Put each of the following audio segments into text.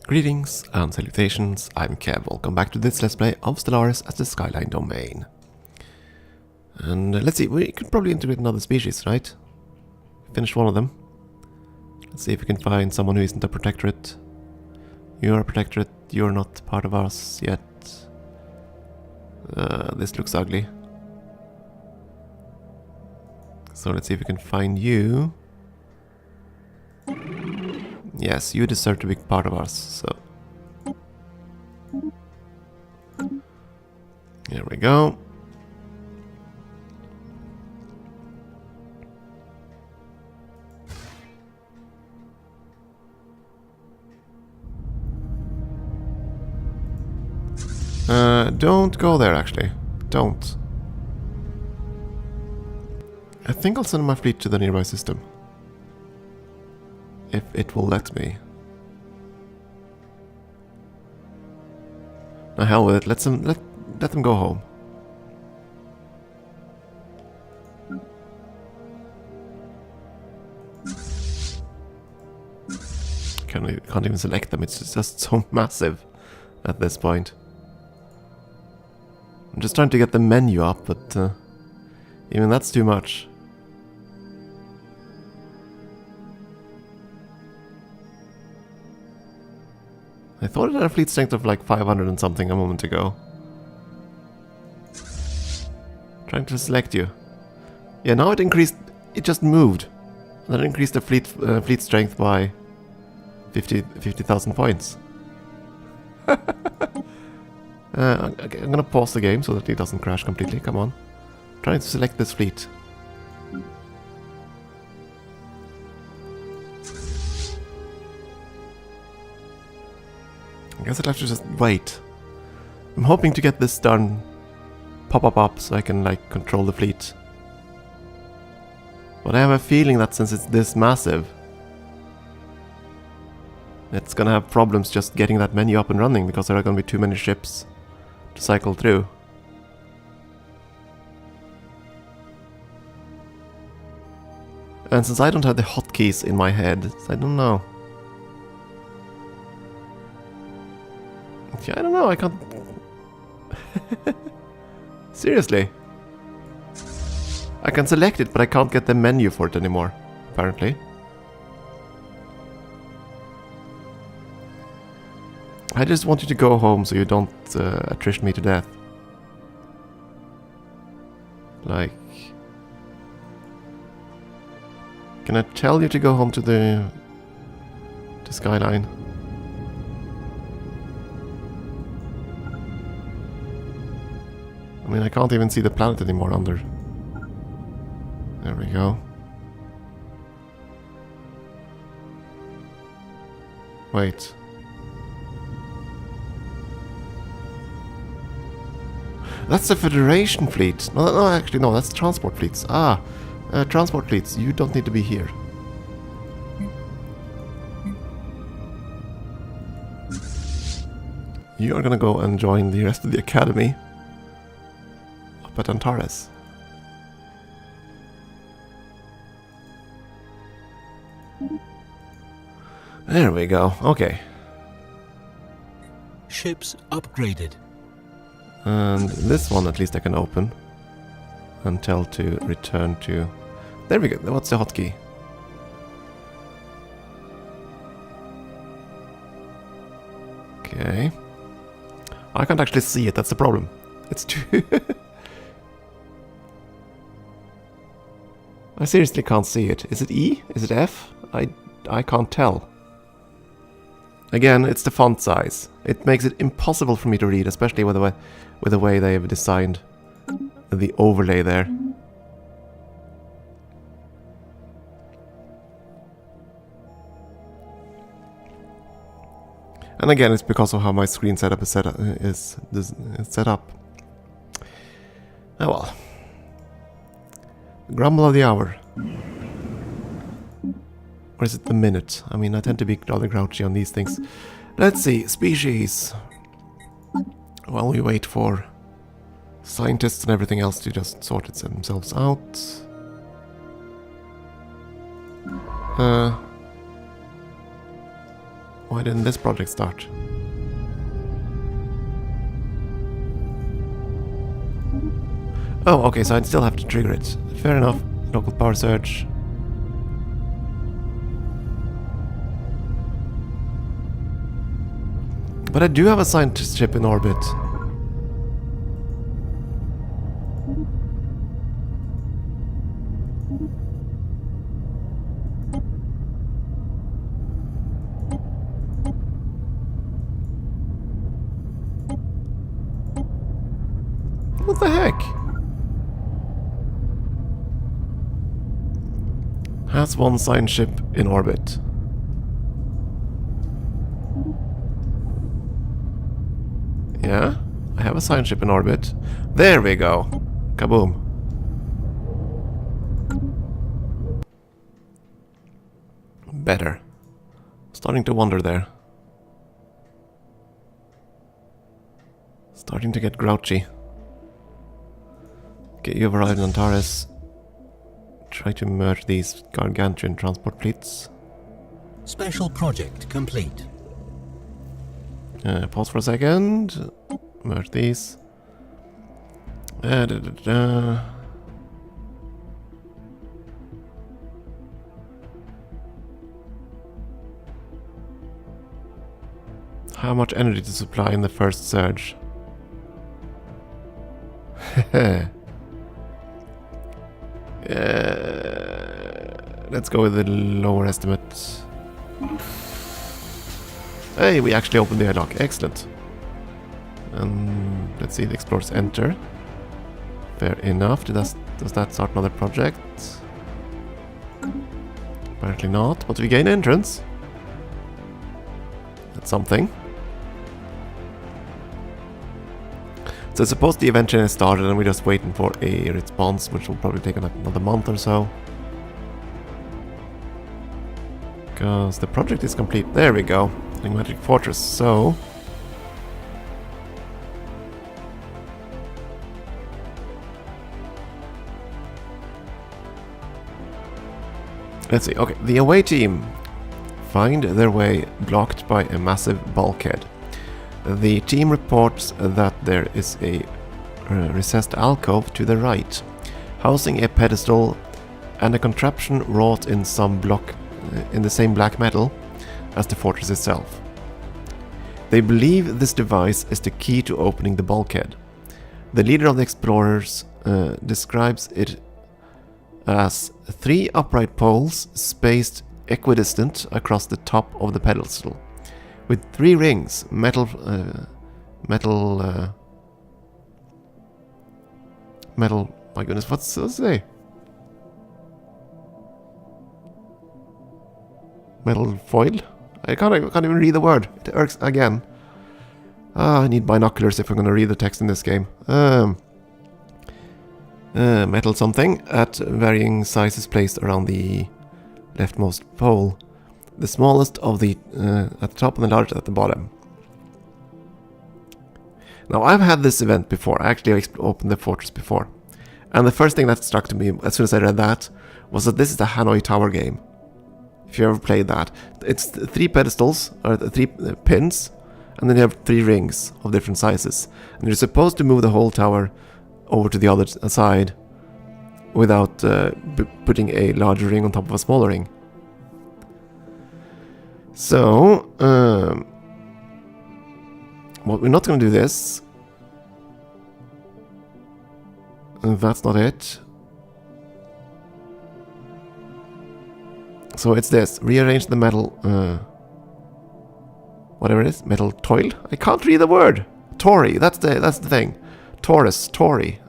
Greetings and salutations, I'm Kev. Welcome back to this Let's Play of Stellaris as the Skyline domain. And let's see, we could probably integrate another species, right? Finished one of them. Let's see if we can find someone who isn't a protectorate. You're a protectorate, you're not part of us yet. This looks ugly. So let's see if we can find you. Yes, you deserve to be part of us, so... Here we go. Don't go there, actually. Don't. I think I'll send my fleet to the nearby system. If it will let me. The hell with it, let them go home. Can't even select them, it's just so massive at this point. I'm just trying to get the menu up, but even that's too much. I thought it had a fleet strength of like 500 and something a moment ago. Trying to select you. Yeah, now it increased, it just moved. And then increased the fleet strength by 50,000 points. I'm gonna pause the game so that it doesn't crash completely, come on. Trying to select this fleet. I guess I'll have to just wait. I'm hoping to get this done, pop up so I can like control the fleet. But I have a feeling that since it's this massive, it's gonna have problems just getting that menu up and running because there are gonna be too many ships to cycle through. And since I don't have the hotkeys in my head, I don't know. Yeah, I don't know, I can't... Seriously. I can select it, but I can't get the menu for it anymore, apparently. I just want you to go home so you don't attrition me to death. Like... Can I tell you to go home to the... to Skyline? I mean, I can't even see the planet anymore under. There we go. Wait. That's the Federation fleet. No, actually, no, that's transport fleets. Ah, transport fleets, you don't need to be here. You are gonna go and join the rest of the Academy. But Antares. There we go. Okay. Ships upgraded. And this one at least I can open. And tell to return to... There we go. What's the hotkey? Okay. I can't actually see it. That's the problem. It's too... I seriously can't see it. Is it E? Is it F? I can't tell. Again, it's the font size. It makes it impossible for me to read, especially with the way they have designed the overlay there. And again, it's because of how my screen setup is set up. Oh well. Grumble of the hour. Or is it the minute? I mean, I tend to be rather grouchy on these things. Let's see, species. While we wait for scientists and everything else to just sort it themselves out. Why didn't this project start? Oh, okay, so I'd still have to trigger it. Fair enough. Local power surge. But I do have a scientist ship in orbit. What the heck? Has one science ship in orbit. Yeah, I have a science ship in orbit. There we go. Kaboom. Better. Starting to wonder there. Starting to get grouchy. Okay, you've arrived on Antares. Try to merge these gargantuan transport fleets. Special project complete. Pause for a second. Merge these. How much energy to supply in the first surge? Let's go with the lower estimate. Hey, we actually opened the airlock. Excellent. And let's see, the explorers enter. Fair enough. Does that start another project? Apparently not. But we gain entrance. That's something. So I suppose the event chain has started and we're just waiting for a response, which will probably take another month or so. Because the project is complete. There we go. Magic Fortress. So let's see. Okay, the away team find their way blocked by a massive bulkhead. The team reports that there is a recessed alcove to the right, housing a pedestal and a contraption wrought in in the same black metal as the fortress itself. They believe this device is the key to opening the bulkhead. The leader of the explorers describes it as 3 upright poles spaced equidistant across the top of the pedestal, with 3 rings, metal, my goodness, what's it say? Metal foil? I can't even read the word. It irks again. I need binoculars if I'm going to read the text in this game. Metal something at varying sizes placed around the leftmost pole. The smallest of the at the top and the largest at the bottom. Now I've had this event before. I actually opened the fortress before. And the first thing that struck to me as soon as I read that was that this is the Hanoi Tower game. If you ever played that, it's 3 pedestals, or 3 pins, and then you have 3 rings of different sizes. And you're supposed to move the whole tower over to the other side without putting a larger ring on top of a smaller ring. So, well, we're not going to do this. And that's not it. So it's this. Rearrange the metal... whatever it is. Metal toil? I can't read the word. Tori. That's the thing. Taurus. Tori.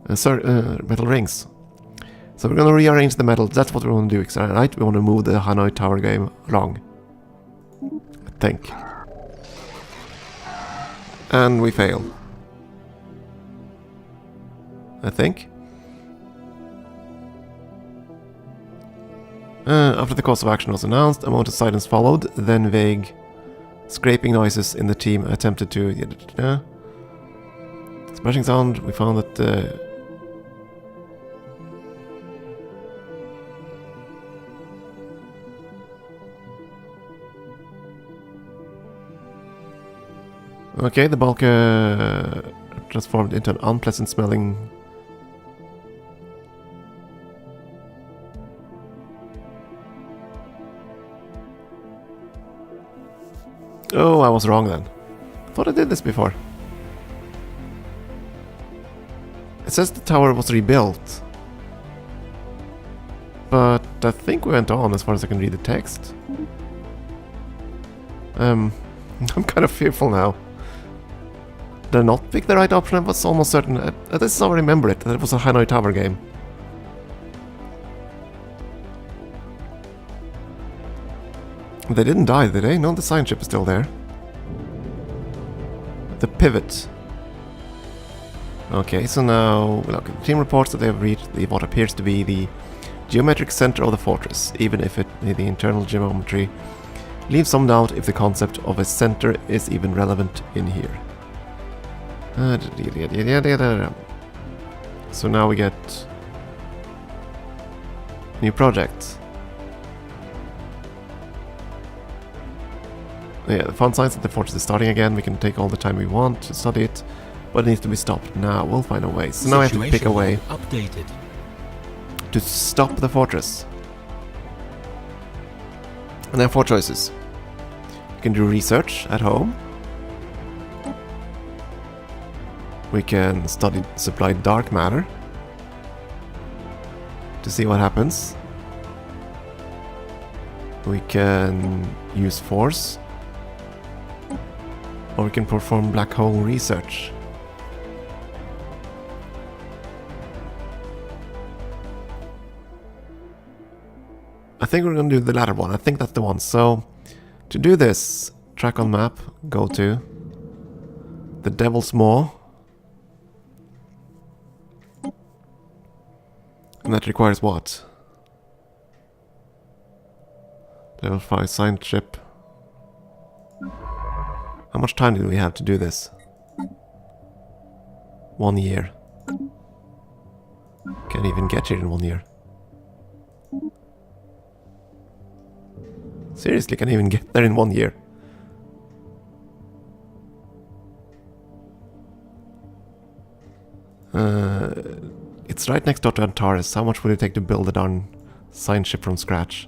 Metal rings. So we're going to rearrange the metal. That's what we want to do. Right? We want to move the Hanoi Tower game along. I think. And we fail. I think. After the course of action was announced, a moment of silence followed, then vague scraping noises in the team attempted to... Smashing sound, we found that... Okay, the bulk transformed into an unpleasant smelling... Oh, I was wrong then. I thought I did this before. It says the tower was rebuilt. But I think we went on as far as I can read the text. I'm kind of fearful now. Did I not pick the right option? I was almost certain. This is how I remember it, that it was a Hanoi Tower game. They didn't die, did they? No, the sign ship is still there. The pivot. Okay, so now, look, the team reports that they have reached what appears to be the geometric center of the fortress, even if the internal geometry leaves some doubt if the concept of a center is even relevant in here. So now we get new project. Yeah, the font signs that the fortress is starting again. We can take all the time we want to study it, but it needs to be stopped now. We'll find a way. So now I have to pick a way to stop the fortress. And there are 4 choices. We can do research at home. We can supply dark matter to see what happens. We can use force. Or we can perform black hole research. I think we're going to do the latter one. I think that's the one. So, to do this, track on map, go to the Devil's Maw. And that requires what? Level 5 signed ship. How much time do we have to do this? 1 year. Can't even get here in 1 year. Seriously, can't even get there in 1 year. It's right next door to Antares. How much would it take to build a darn sign ship from scratch?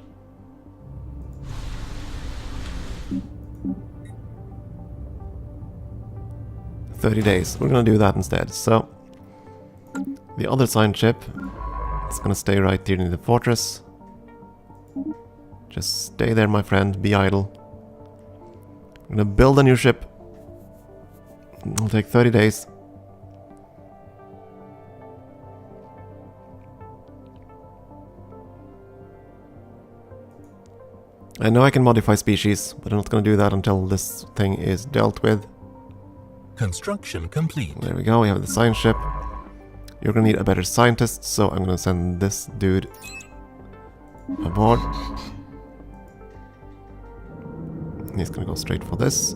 $30 days. We're gonna do that instead. So, the other sign ship is gonna stay right here in the fortress. Just stay there, my friend. Be idle. I'm gonna build a new ship. It'll take 30 days. I know I can modify species, but I'm not gonna do that until this thing is dealt with. Construction complete. There we go, we have the sign ship. You're gonna need a better scientist, so I'm gonna send this dude aboard. He's gonna go straight for this.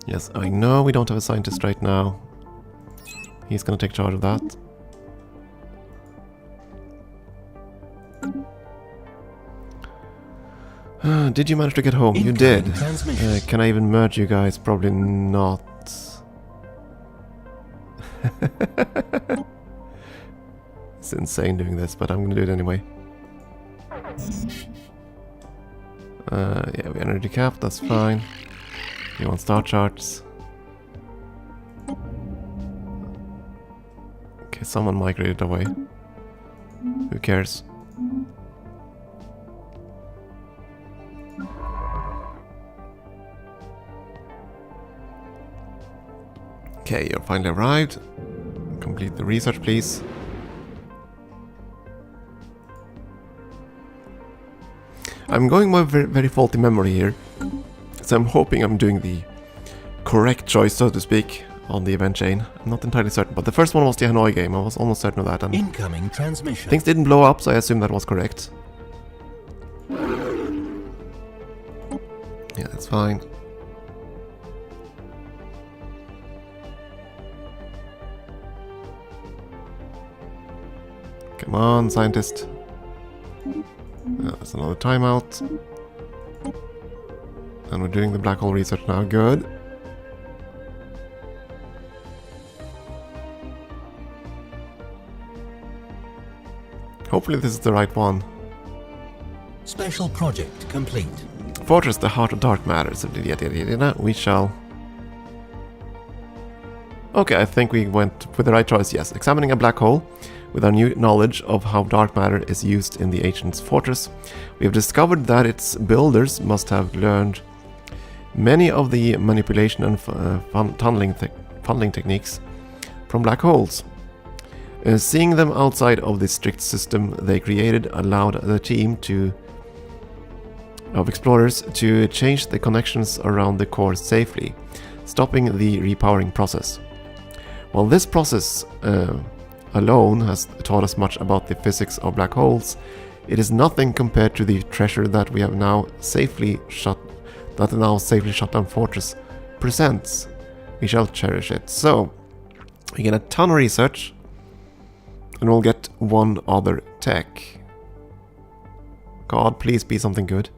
Yes, I know we don't have a scientist right now. He's gonna take charge of that. Did you manage to get home? You did. Can I even merge you guys? Probably not. It's insane doing this, but I'm gonna do it anyway. Yeah, we energy cap, that's fine. You want star charts? Okay, someone migrated away. Who cares? Okay, you're finally arrived. Complete the research, please. I'm going by very faulty memory here, so I'm hoping I'm doing the correct choice, so to speak, on the event chain. I'm not entirely certain, but the first one was the Hanoi game. I was almost certain of that. And incoming transmission. Things didn't blow up, so I assume that was correct. Yeah, that's fine. Come on, scientist. That's another timeout. And we're doing the black hole research now. Good. Hopefully this is the right one. Special project complete. Fortress, the heart of dark matter. So we shall... Okay, I think we went with the right choice, yes. Examining a black hole with our new knowledge of how dark matter is used in the ancient fortress, we have discovered that its builders must have learned many of the manipulation and funneling techniques from black holes. Seeing them outside of the strict system they created allowed the team of explorers to change the connections around the core safely, stopping the repowering process. While this process alone has taught us much about the physics of black holes, it is nothing compared to the treasure that we have now safely shut down fortress presents. We shall cherish it. So we get a ton of research, and we'll get one other tech. God, please be something good.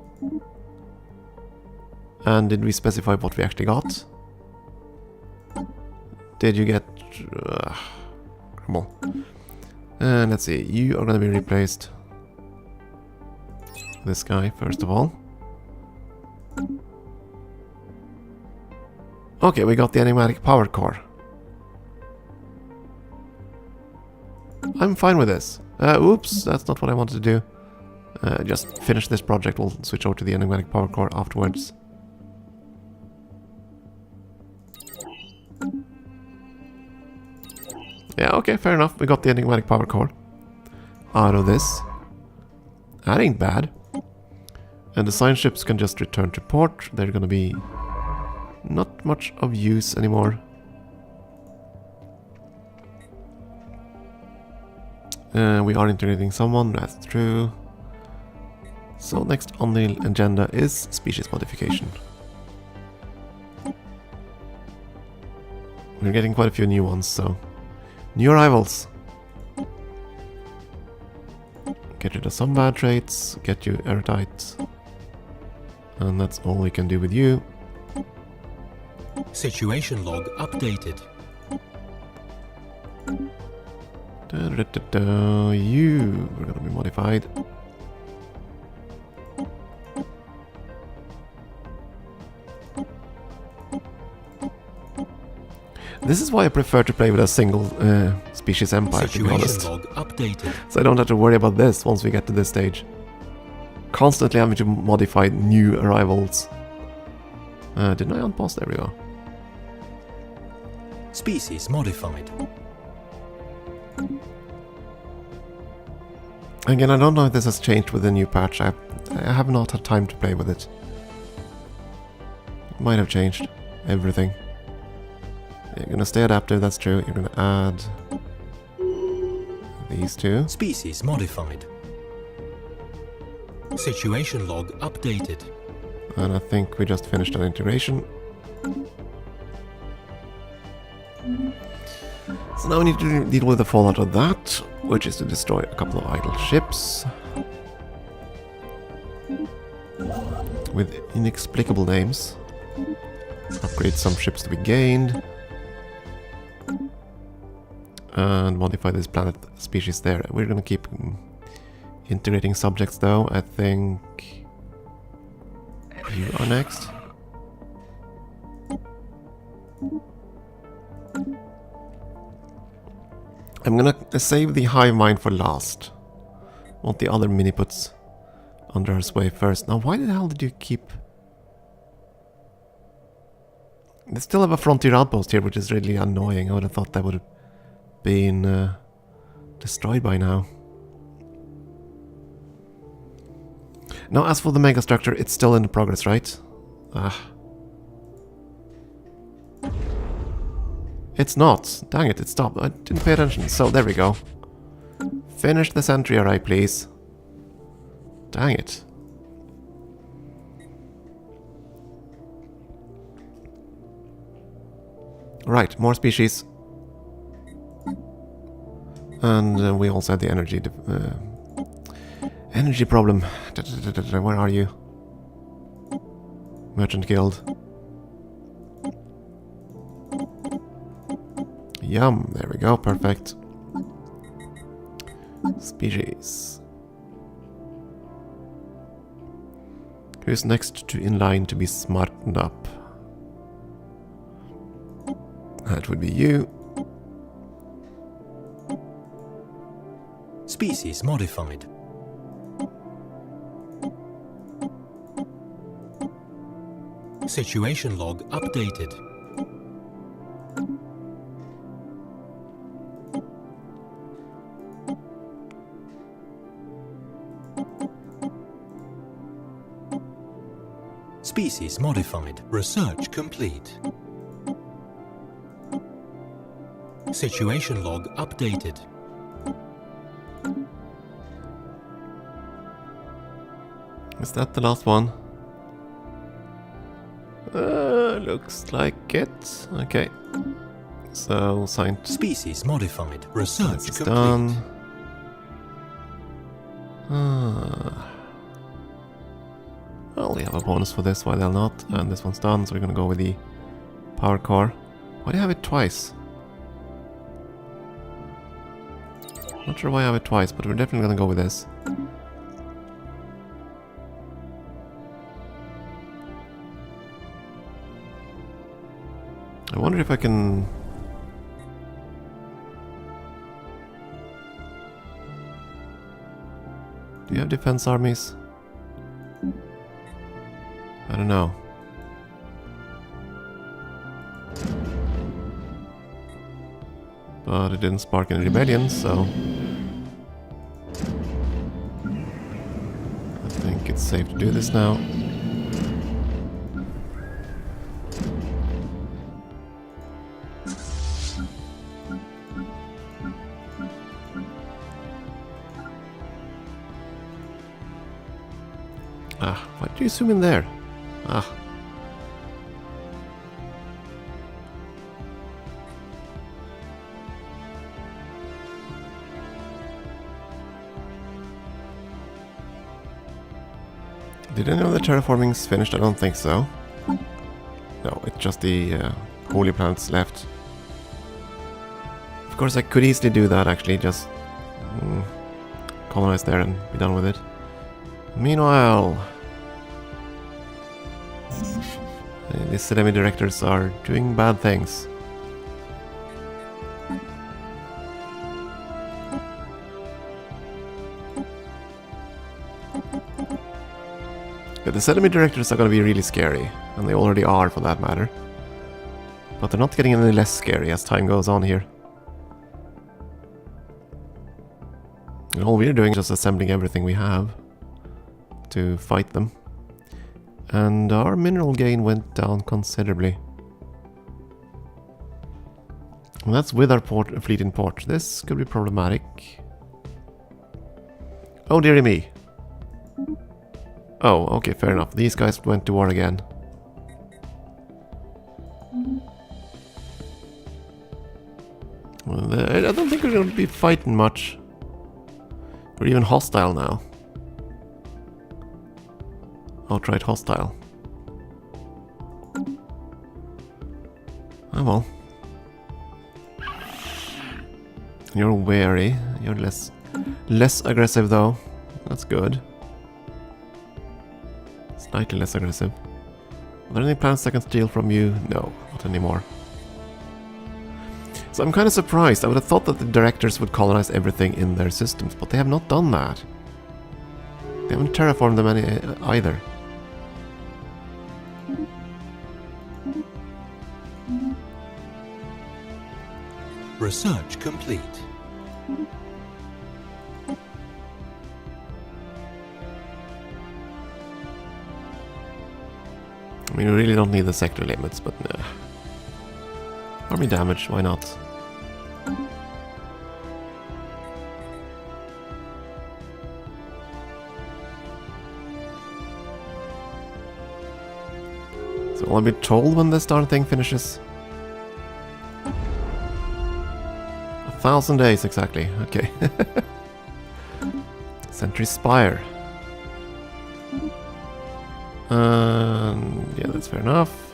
And did we specify what we actually got? Did you get... come on. And let's see, you are going to be replaced. This guy, first of all. Okay, we got the enigmatic power core. I'm fine with this. Oops, that's not what I wanted to do. Just finish this project, we'll switch over to the enigmatic power core afterwards. Yeah, okay, fair enough. We got the enigmatic power core out of this. That ain't bad. And the science ships can just return to port. They're gonna be not much of use anymore. We are integrating someone, that's true. So next on the agenda is species modification. We're getting quite a few new ones, so... New arrivals! Get rid of some bad traits, get you erudite. And that's all we can do with you. Situation log updated. You are gonna be modified. This is why I prefer to play with a single species empire, to be honest. Log updated. So I don't have to worry about this once we get to this stage. Constantly having to modify new arrivals. Didn't I unpause? There we go. Species modified. Again, I don't know if this has changed with the new patch. I have not had time to play with it. It might have changed everything. You're gonna stay adaptive, that's true. You're gonna add these two. Species modified. Situation log updated. And I think we just finished an integration. So now we need to deal with the fallout of that, which is to destroy a couple of idle ships with inexplicable names. Upgrade some ships to be gained. And modify this planet species there. We're gonna keep integrating subjects though. I think you are next. I'm gonna save the hive mind for last. Want the other mini-puts under our sway first. Now why the hell did you keep... They still have a frontier outpost here, which is really annoying. I would have thought that would have been destroyed by now. Now as for the megastructure, it's still in progress, right? It's not. Dang it, it stopped. I didn't pay attention. So there we go. Finish the sentry array, please. Dang it. Right, more species. And we also had the energy problem. Where are you? Merchant Guild. Yum, there we go, perfect. Species. species. Who's next to in line to be smartened up? That would be you. Species modified. Situation log updated. Species modified. Research complete. Situation log updated. Is that the last one? Looks like it. Okay. So, science. Species modified. Research This is complete. done. Well, we have a bonus for this, why they'll not. And this one's done, so we're gonna go with the power core. Why do you have it twice? Not sure why I have it twice, but we're definitely gonna go with this. I wonder if I can... Do you have defense armies? I don't know. But it didn't spark any rebellion, so... I think it's safe to do this now. Ah, why did you zoom in there? Ah. Did any of the terraformings finished? I don't think so. No, it's just the holy planets left. Of course, I could easily do that, actually, just colonize there and be done with it. Meanwhile, the semi-directors are doing bad things. Yeah, the semi-directors are going to be really scary, and they already are for that matter. But they're not getting any less scary as time goes on here. And all we're doing is just assembling everything we have to fight them. And our mineral gain went down considerably. And that's with our fleet in port. This could be problematic. Oh dearie me. Oh, okay, fair enough. These guys went to war again. Well, I don't think we're going to be fighting much. We're even hostile now. Outright hostile. Oh well. You're wary. You're less aggressive though. That's good. Slightly less aggressive. Are there any plants I can steal from you? No, not anymore. So I'm kind of surprised. I would have thought that the directors would colonize everything in their systems, but they have not done that. They haven't terraformed them either. Research complete. I mean, we really don't need the sector limits, but nah. Army damage, why not? So I'll be told when this darn thing finishes. 1,000 days exactly, okay. Sentry Spire. Yeah, that's fair enough.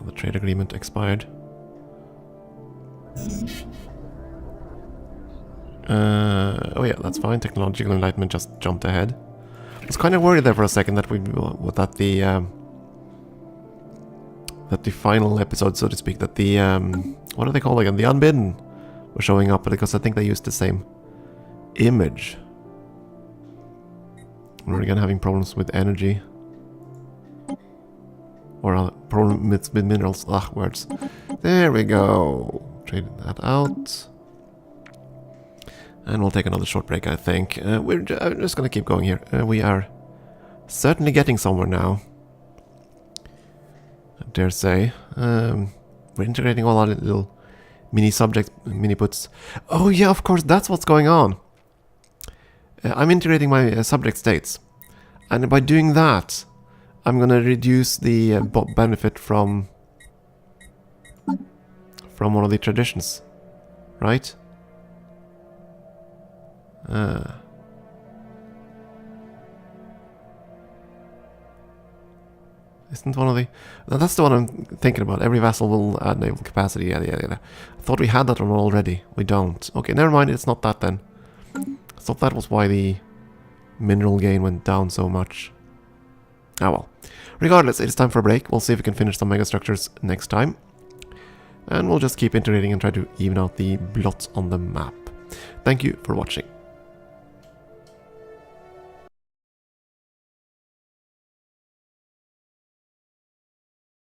The trade agreement expired. Oh yeah, that's fine. Technological enlightenment just jumped ahead. I was kind of worried there for a second that that the final episode, so to speak, that the what are they called again? The Unbidden were showing up, because I think they used the same image. We're again having problems with energy. Or problems with minerals. Words. There we go. Trade that out. And we'll take another short break, I think. I'm just going to keep going here. We are certainly getting somewhere now. I dare say. We're integrating all our little mini puts. Oh yeah, of course, that's what's going on. I'm integrating my subject states. And by doing that, I'm going to reduce the benefit from one of the traditions. Right? Isn't one of the... No, that's the one I'm thinking about. Every vessel will add naval capacity. Yeah. I thought we had that one already. We don't. Okay, never mind. It's not that then. I thought that was why the mineral gain went down so much. Ah well. Regardless, it's time for a break. We'll see if we can finish some megastructures next time. And we'll just keep integrating and try to even out the blots on the map. Thank you for watching.